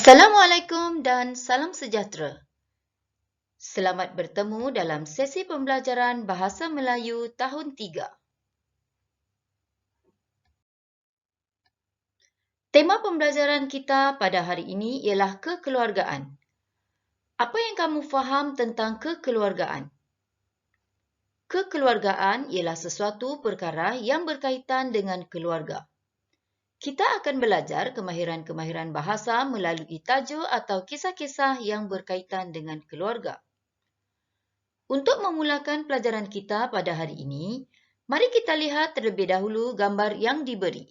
Assalamualaikum dan salam sejahtera. Selamat bertemu dalam sesi pembelajaran Bahasa Melayu tahun 3. Tema pembelajaran kita pada hari ini ialah kekeluargaan. Apa yang kamu faham tentang kekeluargaan? Kekeluargaan ialah sesuatu perkara yang berkaitan dengan keluarga. Kita akan belajar kemahiran-kemahiran bahasa melalui tajuk atau kisah-kisah yang berkaitan dengan keluarga. Untuk memulakan pelajaran kita pada hari ini, mari kita lihat terlebih dahulu gambar yang diberi.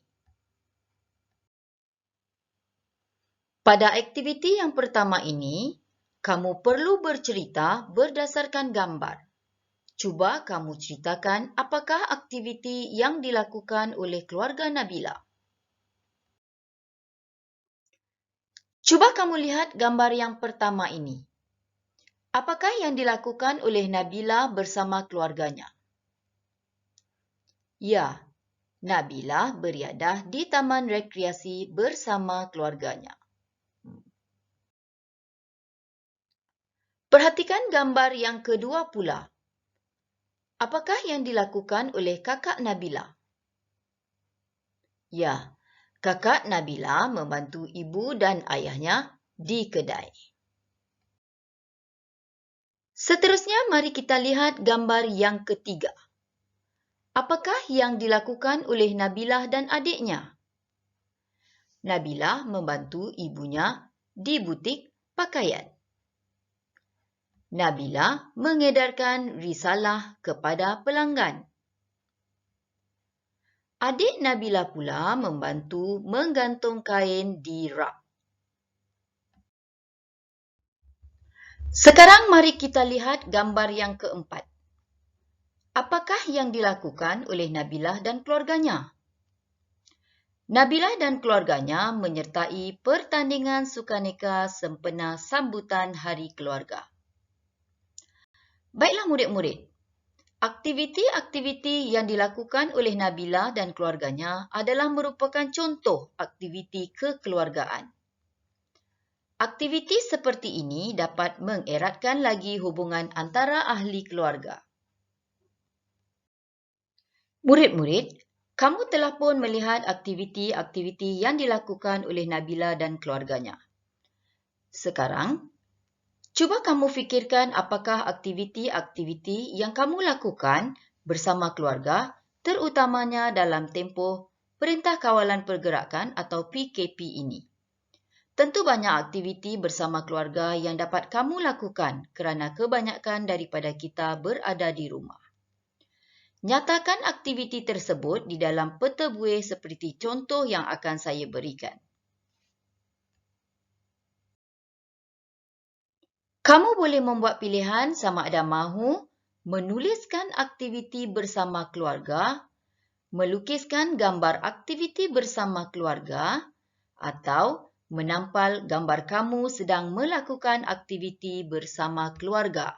Pada aktiviti yang pertama ini, kamu perlu bercerita berdasarkan gambar. Cuba kamu ceritakan apakah aktiviti yang dilakukan oleh keluarga Nabila. Cuba kamu lihat gambar yang pertama ini. Apakah yang dilakukan oleh Nabila bersama keluarganya? Ya, Nabila beriadah di taman rekreasi bersama keluarganya. Perhatikan gambar yang kedua pula. Apakah yang dilakukan oleh kakak Nabila? Ya, kakak Nabila membantu ibu dan ayahnya di kedai. Seterusnya, mari kita lihat gambar yang ketiga. Apakah yang dilakukan oleh Nabila dan adiknya? Nabila membantu ibunya di butik pakaian. Nabila mengedarkan risalah kepada pelanggan. Adik Nabila pula membantu menggantung kain di rak. Sekarang mari kita lihat gambar yang keempat. Apakah yang dilakukan oleh Nabila dan keluarganya? Nabila dan keluarganya menyertai pertandingan sukaneka sempena sambutan Hari Keluarga. Baiklah murid-murid, aktiviti-aktiviti yang dilakukan oleh Nabila dan keluarganya adalah merupakan contoh aktiviti kekeluargaan. Aktiviti seperti ini dapat mengeratkan lagi hubungan antara ahli keluarga. Murid-murid, kamu telah pun melihat aktiviti-aktiviti yang dilakukan oleh Nabila dan keluarganya. Sekarang, cuba kamu fikirkan apakah aktiviti-aktiviti yang kamu lakukan bersama keluarga, terutamanya dalam tempoh Perintah Kawalan Pergerakan atau PKP ini. Tentu banyak aktiviti bersama keluarga yang dapat kamu lakukan kerana kebanyakan daripada kita berada di rumah. Nyatakan aktiviti tersebut di dalam peta buih seperti contoh yang akan saya berikan. Kamu boleh membuat pilihan sama ada mahu menuliskan aktiviti bersama keluarga, melukiskan gambar aktiviti bersama keluarga, atau menampal gambar kamu sedang melakukan aktiviti bersama keluarga.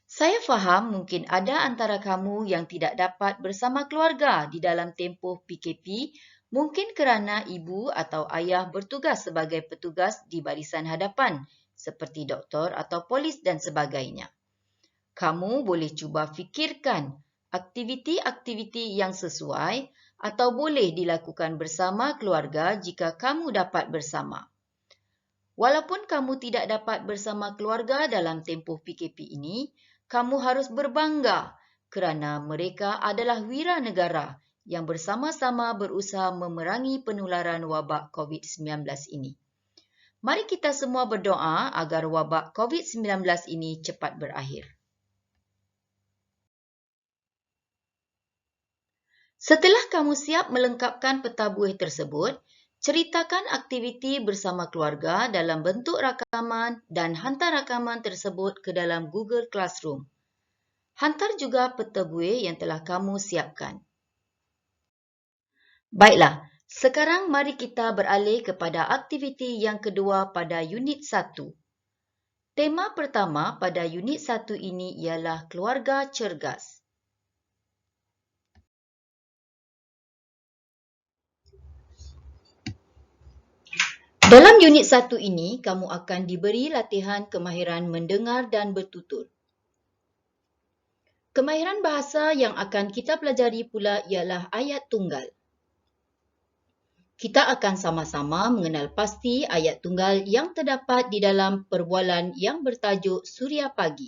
Saya faham mungkin ada antara kamu yang tidak dapat bersama keluarga di dalam tempoh PKP, mungkin kerana ibu atau ayah bertugas sebagai petugas di barisan hadapan, seperti doktor atau polis dan sebagainya. Kamu boleh cuba fikirkan aktiviti-aktiviti yang sesuai atau boleh dilakukan bersama keluarga jika kamu dapat bersama. Walaupun kamu tidak dapat bersama keluarga dalam tempoh PKP ini, kamu harus berbangga kerana mereka adalah wiranegara yang bersama-sama berusaha memerangi penularan wabak COVID-19 ini. Mari kita semua berdoa agar wabak COVID-19 ini cepat berakhir. Setelah kamu siap melengkapkan peta buih tersebut, ceritakan aktiviti bersama keluarga dalam bentuk rakaman dan hantar rakaman tersebut ke dalam Google Classroom. Hantar juga peta buih yang telah kamu siapkan. Baiklah, sekarang mari kita beralih kepada aktiviti yang kedua pada unit 1. Tema pertama pada unit 1 ini ialah keluarga cergas. Dalam unit 1 ini, kamu akan diberi latihan kemahiran mendengar dan bertutur. Kemahiran bahasa yang akan kita pelajari pula ialah ayat tunggal. Kita akan sama-sama mengenal pasti ayat tunggal yang terdapat di dalam perbualan yang bertajuk Suria Pagi.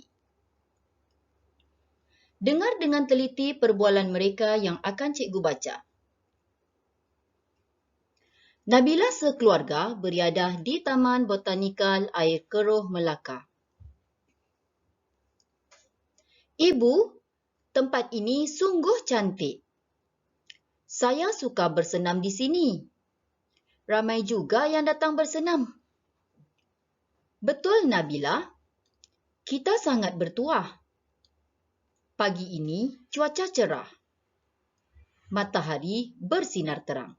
Dengar dengan teliti perbualan mereka yang akan cikgu baca. Nabila sekeluarga beriadah di Taman Botanikal Air Keruh Melaka. Ibu, tempat ini sungguh cantik. Saya suka bersenam di sini. Ramai juga yang datang bersenam. Betul, Nabila. Kita sangat bertuah. Pagi ini cuaca cerah. Matahari bersinar terang.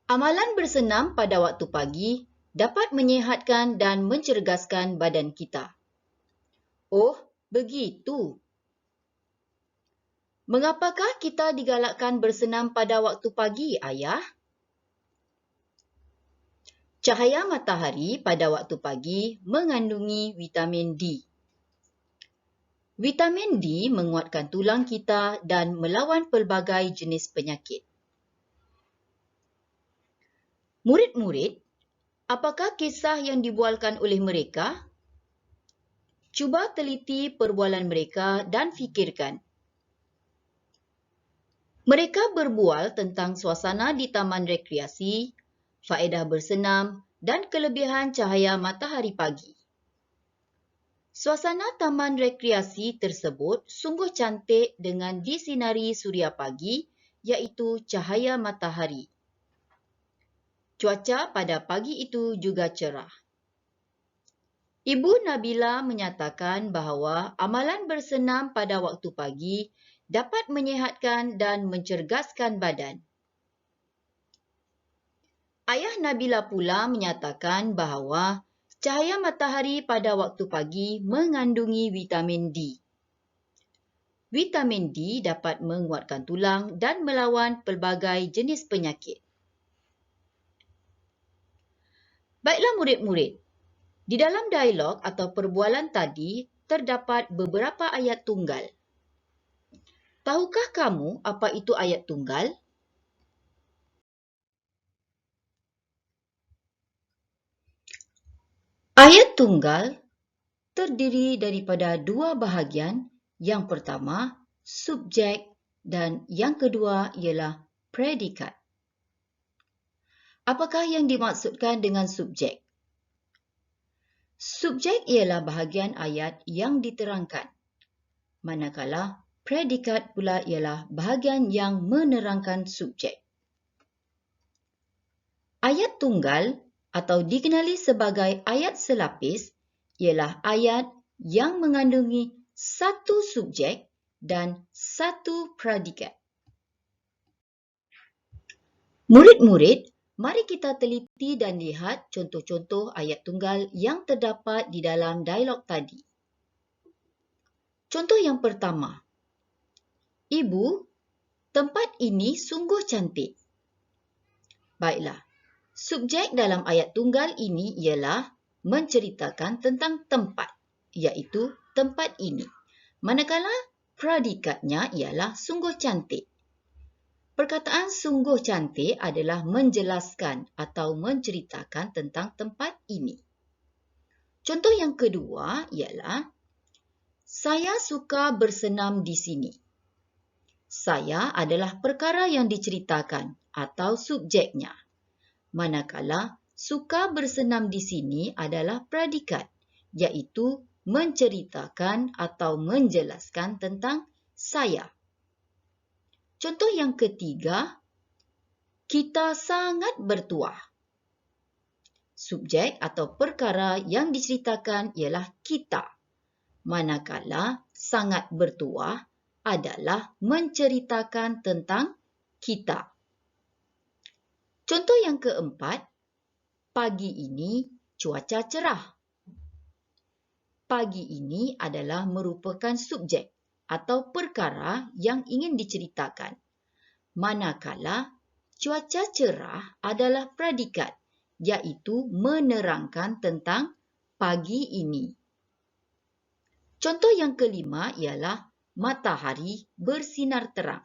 Amalan bersenam pada waktu pagi dapat menyihatkan dan mencerdaskan badan kita. Oh, begitu. Mengapakah kita digalakkan bersenam pada waktu pagi, Ayah? Cahaya matahari pada waktu pagi mengandungi vitamin D. Vitamin D menguatkan tulang kita dan melawan pelbagai jenis penyakit. Murid-murid, apakah kisah yang dibualkan oleh mereka? Cuba teliti perbualan mereka dan fikirkan. Mereka berbual tentang suasana di taman rekreasi, faedah bersenam dan kelebihan cahaya matahari pagi. Suasana taman rekreasi tersebut sungguh cantik dengan disinari suria pagi, iaitu cahaya matahari. Cuaca pada pagi itu juga cerah. Ibu Nabila menyatakan bahawa amalan bersenam pada waktu pagi dapat menyihatkan dan mencerdaskan badan. Ayah Nabila pula menyatakan bahawa cahaya matahari pada waktu pagi mengandungi vitamin D. Vitamin D dapat menguatkan tulang dan melawan pelbagai jenis penyakit. Baiklah murid-murid, di dalam dialog atau perbualan tadi terdapat beberapa ayat tunggal. Tahukah kamu apa itu ayat tunggal? Ayat tunggal terdiri daripada dua bahagian. Yang pertama, subjek dan yang kedua ialah predikat. Apakah yang dimaksudkan dengan subjek? Subjek ialah bahagian ayat yang diterangkan, manakala predikat pula ialah bahagian yang menerangkan subjek. Ayat tunggal atau dikenali sebagai ayat selapis ialah ayat yang mengandungi satu subjek dan satu predikat. Murid-murid, mari kita teliti dan lihat contoh-contoh ayat tunggal yang terdapat di dalam dialog tadi. Contoh yang pertama. Ibu, tempat ini sungguh cantik. Baiklah, subjek dalam ayat tunggal ini ialah menceritakan tentang tempat, iaitu tempat ini. Manakala predikatnya ialah sungguh cantik. Perkataan sungguh cantik adalah menjelaskan atau menceritakan tentang tempat ini. Contoh yang kedua ialah, saya suka bersenam di sini. Saya adalah perkara yang diceritakan atau subjeknya. Manakala suka bersenam di sini adalah predikat, iaitu menceritakan atau menjelaskan tentang saya. Contoh yang ketiga, kita sangat bertuah. Subjek atau perkara yang diceritakan ialah kita. Manakala sangat bertuah adalah menceritakan tentang kita. Contoh yang keempat, pagi ini cuaca cerah. Pagi ini adalah merupakan subjek atau perkara yang ingin diceritakan. Manakala Cuaca cerah adalah predikat, iaitu menerangkan tentang pagi ini. Contoh yang kelima ialah matahari bersinar terang.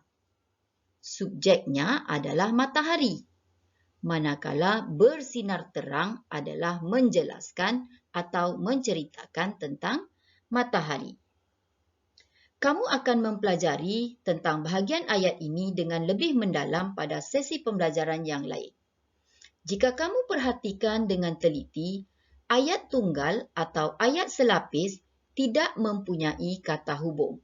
Subjeknya adalah matahari, manakala bersinar terang adalah menjelaskan atau menceritakan tentang matahari. Kamu akan mempelajari tentang bahagian ayat ini dengan lebih mendalam pada sesi pembelajaran yang lain. Jika kamu perhatikan dengan teliti, ayat tunggal atau ayat selapis tidak mempunyai kata hubung.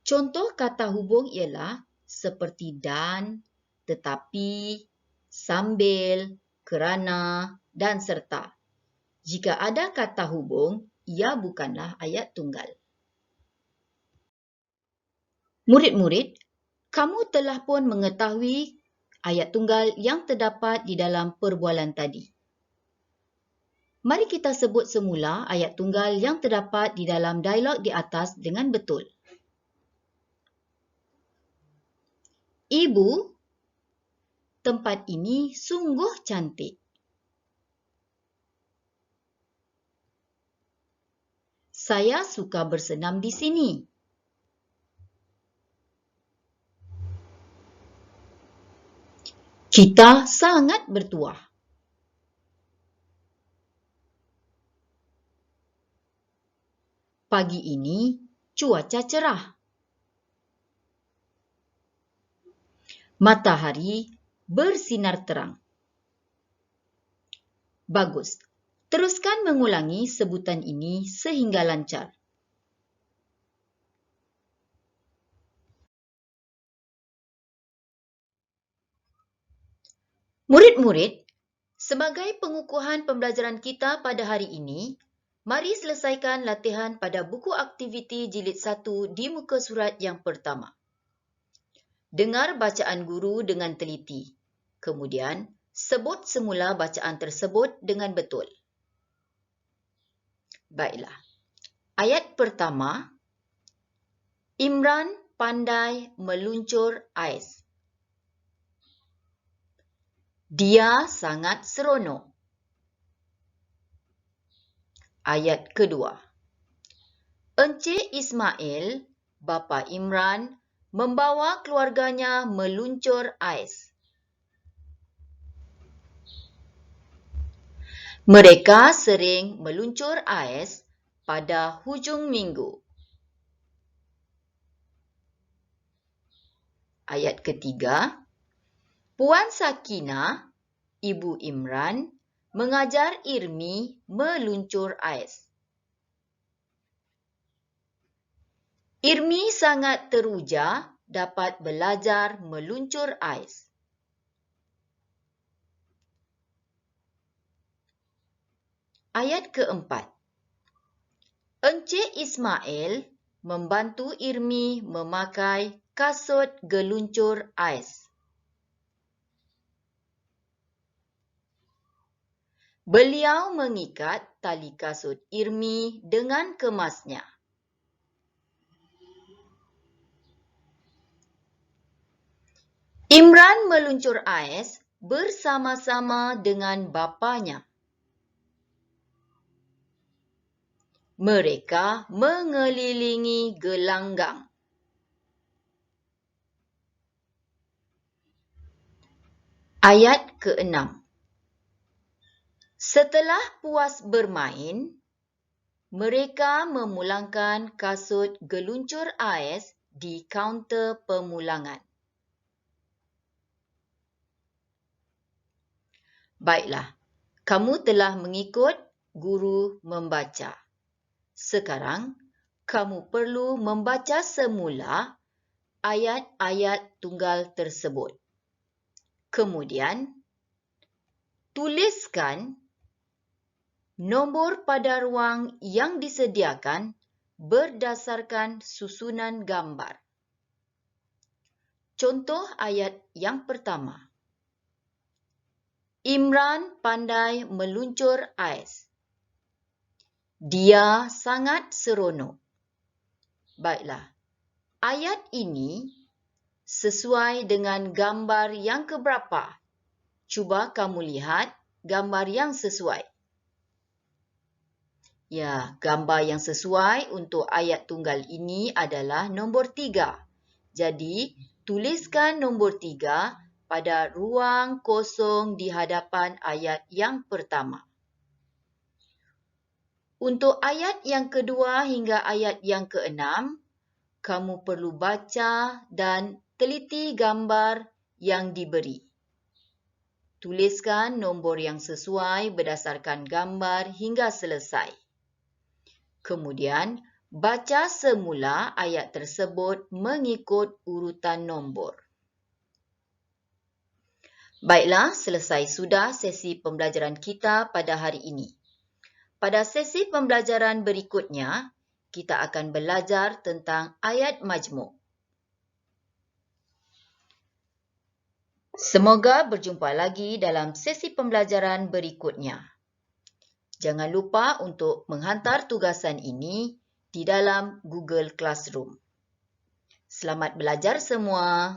Contoh kata hubung ialah seperti dan, tetapi, sambil, kerana, dan serta. Jika ada kata hubung, ia bukanlah ayat tunggal. Murid-murid, kamu telah pun mengetahui ayat tunggal yang terdapat di dalam perbualan tadi. Mari kita sebut semula ayat tunggal yang terdapat di dalam dialog di atas dengan betul. Ibu, tempat ini sungguh cantik. Saya suka bersenam di sini. Kita sangat bertuah. Pagi ini cuaca cerah. Matahari bersinar terang. Bagus. Teruskan mengulangi sebutan ini sehingga lancar. Murid-murid, sebagai pengukuhan pembelajaran kita pada hari ini, mari selesaikan latihan pada buku aktiviti jilid 1 di muka surat yang pertama. Dengar bacaan guru dengan teliti. Kemudian, sebut semula bacaan tersebut dengan betul. Baiklah. Ayat pertama, Imran pandai meluncur ais. Dia sangat seronok. Ayat kedua. Encik Ismail, bapa Imran, membawa keluarganya meluncur ais. Mereka sering meluncur ais pada hujung minggu. Ayat ketiga. Puan Sakinah, ibu Imran, mengajar Irmi meluncur ais. Irmi sangat teruja dapat belajar meluncur ais. Ayat keempat. Encik Ismail membantu Irmi memakai kasut geluncur ais. Beliau mengikat tali kasut Irmi dengan kemasnya. Imran meluncur ais bersama-sama dengan bapanya. Mereka mengelilingi gelanggang. Ayat ke-6. Setelah puas bermain, mereka memulangkan kasut geluncur ais di kaunter pemulangan. Baiklah, kamu telah mengikut guru membaca. Sekarang, kamu perlu membaca semula ayat-ayat tunggal tersebut. Kemudian, tuliskan nombor pada ruang yang disediakan berdasarkan susunan gambar. Contoh ayat yang pertama. Imran pandai meluncur ais. Dia sangat seronok. Baiklah, ayat ini sesuai dengan gambar yang keberapa? Cuba kamu lihat gambar yang sesuai. Ya, gambar yang sesuai untuk ayat tunggal ini adalah nombor 3. Jadi, tuliskan nombor 3 pada ruang kosong di hadapan ayat yang pertama. Untuk ayat yang kedua hingga ayat yang keenam, kamu perlu baca dan teliti gambar yang diberi. Tuliskan nombor yang sesuai berdasarkan gambar hingga selesai. Kemudian, baca semula ayat tersebut mengikut urutan nombor. Baiklah, selesai sudah sesi pembelajaran kita pada hari ini. Pada sesi pembelajaran berikutnya, kita akan belajar tentang ayat majmuk. Semoga berjumpa lagi dalam sesi pembelajaran berikutnya. Jangan lupa untuk menghantar tugasan ini di dalam Google Classroom. Selamat belajar semua!